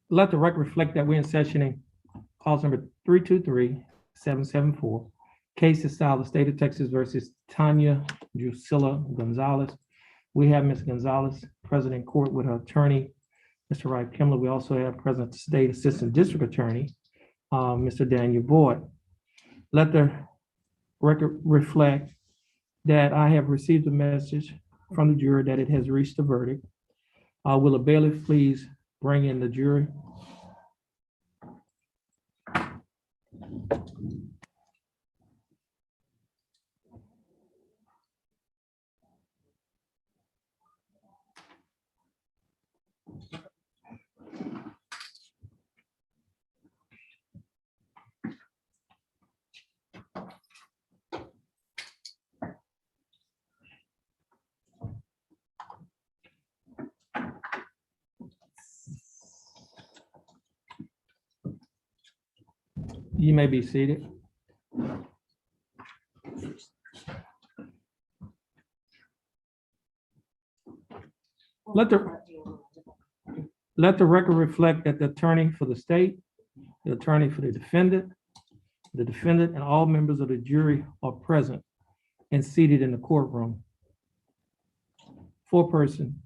Let the record reflect that we're in sessioning cause number 323-774. Case is styled the state of Texas versus Tanya Drusilla Gonzalez. We have Ms. Gonzalez present in court with her attorney, Mr. Wright Kimler. We also have present the State Assistant District Attorney, Mr. Daniel Boyd. Let the record reflect that I have received a message from the jury that it has reached a verdict. Will the bailiff please bring in the jury? You may be seated. Let the record reflect that the attorney for the state, the attorney for the defendant, and all members of the jury are present and seated in the courtroom. Foreperson,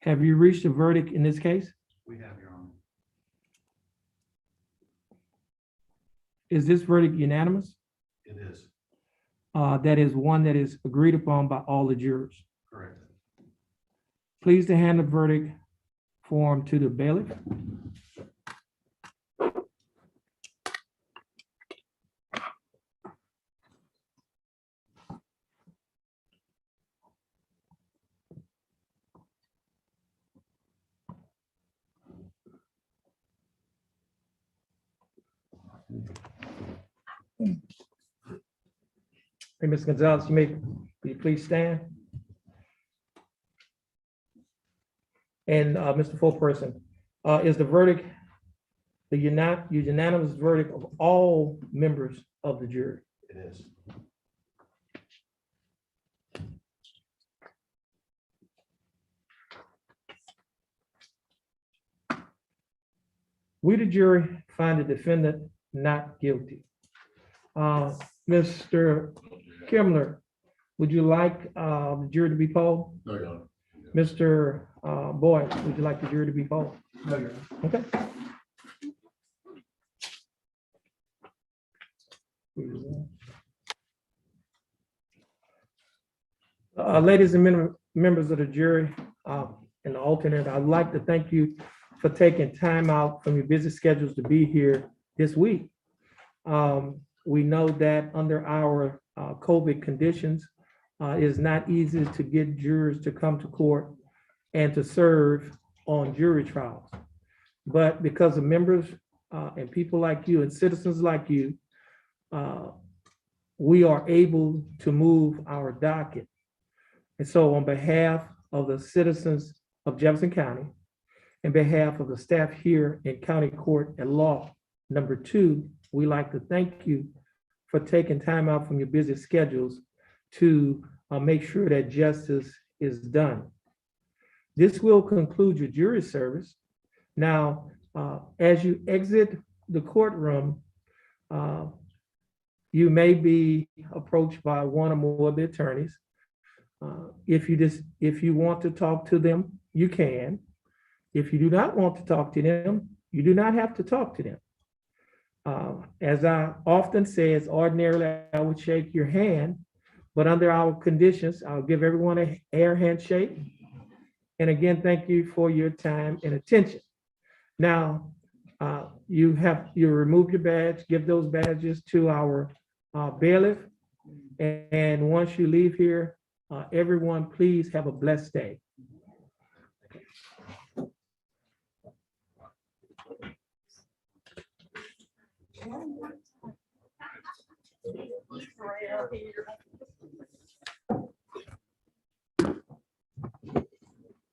have you reached a verdict in this case? We have, Your Honor. Is this verdict unanimous? It is. That is one that is agreed upon by all the jurors. Correct. Please to hand the verdict form to the bailiff. Hey, Ms. Gonzalez, will you please stand? And Mr. Foreperson, is the verdict the unanimous verdict of all members of the jury? It is. We, the jury, find the defendant not guilty. Mr. Kimler, would you like the jury to be polled? No, Your Honor. Mr. Boyd, would you like the jury to be polled? No, Your Honor. Okay. Ladies and members of the jury and the alternate, I'd like to thank you for taking time out from your busy schedules to be here this week. We know that under our COVID conditions, it is not easy to get jurors to come to court and to serve on jury trials. But because of members and people like you and citizens like you, we are able to move our docket. And so on behalf of the citizens of Jefferson County, on behalf of the staff here in County Court at Law Number 2, we like to thank you for taking time out from your busy schedules to make sure that justice is done. This will conclude your jury service. Now, as you exit the courtroom, you may be approached by one or more of the attorneys. If you want to talk to them, you can. If you do not want to talk to them, you do not have to talk to them. As I often say, it's ordinarily I would shake your hand, but under our conditions, I'll give everyone an air handshake. And again, thank you for your time and attention. Now, you remove your badge, give those badges to our bailiff. And once you leave here, everyone, please have a blessed day.